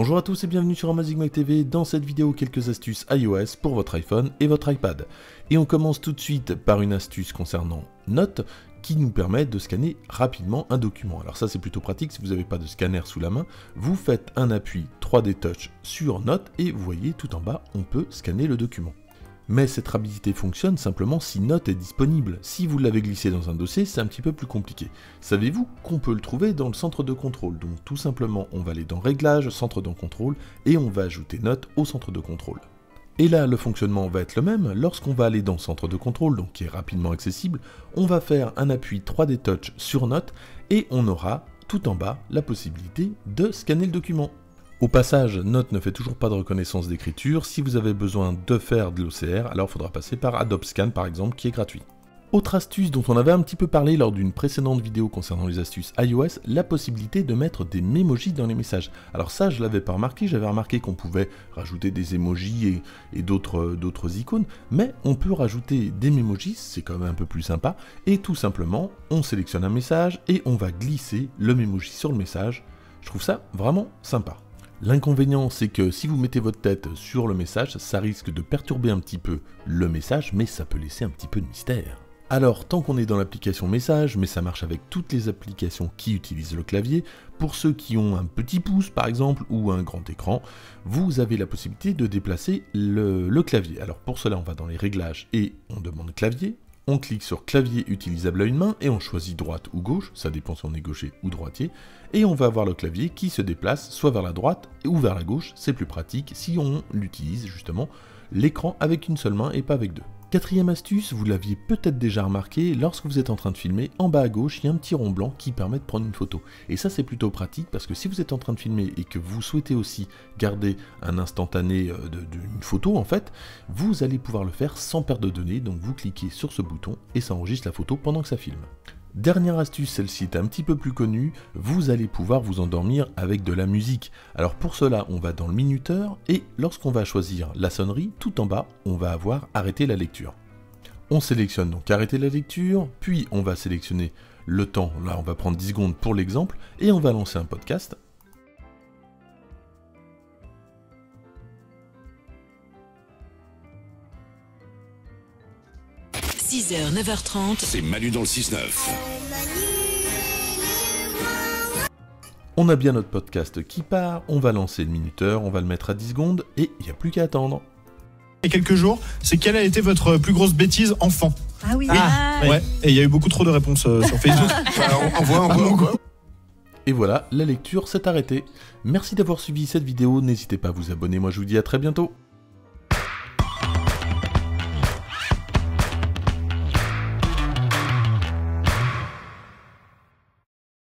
Bonjour à tous et bienvenue sur Amazing My TV. Dans cette vidéo, quelques astuces iOS pour votre iPhone et votre iPad. Et on commence tout de suite par une astuce concernant Note qui nous permet de scanner rapidement un document. Alors ça c'est plutôt pratique si vous n'avez pas de scanner sous la main. Vous faites un appui 3D Touch sur Note et vous voyez tout en bas, on peut scanner le document. Mais cette rapidité fonctionne simplement si Note est disponible. Si vous l'avez glissé dans un dossier, c'est un petit peu plus compliqué. Savez-vous qu'on peut le trouver dans le centre de contrôle? Donc tout simplement, on va aller dans Réglages, centre de contrôle, et on va ajouter Note au centre de contrôle. Et là, le fonctionnement va être le même. Lorsqu'on va aller dans le centre de contrôle, donc qui est rapidement accessible, on va faire un appui 3D Touch sur Note, et on aura tout en bas la possibilité de scanner le document. Au passage, Note ne fait toujours pas de reconnaissance d'écriture. Si vous avez besoin de faire de l'OCR, alors il faudra passer par Adobe Scan par exemple, qui est gratuit. Autre astuce dont on avait un petit peu parlé lors d'une précédente vidéo concernant les astuces iOS, la possibilité de mettre des mémojis dans les messages. Alors ça, je l'avais pas remarqué, j'avais remarqué qu'on pouvait rajouter des emojis et d'autres icônes, mais on peut rajouter des mémojis, c'est quand même un peu plus sympa, et tout simplement, on sélectionne un message et on va glisser le mémoji sur le message. Je trouve ça vraiment sympa. L'inconvénient, c'est que si vous mettez votre tête sur le message, ça risque de perturber un petit peu le message, mais ça peut laisser un petit peu de mystère. Alors, tant qu'on est dans l'application message, mais ça marche avec toutes les applications qui utilisent le clavier, pour ceux qui ont un petit pouce par exemple, ou un grand écran, vous avez la possibilité de déplacer le clavier. Alors pour cela, on va dans les réglages et on demande clavier. On clique sur clavier utilisable à une main et on choisit droite ou gauche, ça dépend si on est gaucher ou droitier, et on va avoir le clavier qui se déplace soit vers la droite ou vers la gauche, c'est plus pratique si on l'utilise justement l'écran avec une seule main et pas avec deux. Quatrième astuce, vous l'aviez peut-être déjà remarqué, lorsque vous êtes en train de filmer, en bas à gauche, il y a un petit rond blanc qui permet de prendre une photo. Et ça c'est plutôt pratique parce que si vous êtes en train de filmer et que vous souhaitez aussi garder un instantané d'une photo en fait, vous allez pouvoir le faire sans perte de données, donc vous cliquez sur ce bouton et ça enregistre la photo pendant que ça filme. Dernière astuce, celle-ci est un petit peu plus connue, vous allez pouvoir vous endormir avec de la musique. Alors pour cela, on va dans le minuteur et lorsqu'on va choisir la sonnerie, tout en bas, on va avoir arrêter la lecture. On sélectionne donc arrêter la lecture, puis on va sélectionner le temps, là on va prendre 10 secondes pour l'exemple, et on va lancer un podcast. – 6h, 9h30. C'est Manu dans le 6-9. On a bien notre podcast qui part, on va lancer le minuteur, on va le mettre à 10 secondes et il n'y a plus qu'à attendre. Il y a quelques jours, c'est quelle a été votre plus grosse bêtise enfant? Ah oui. Ouais, et il y a eu beaucoup trop de réponses sur Facebook. On voit. Et voilà, la lecture s'est arrêtée. Merci d'avoir suivi cette vidéo, n'hésitez pas à vous abonner, moi je vous dis à très bientôt.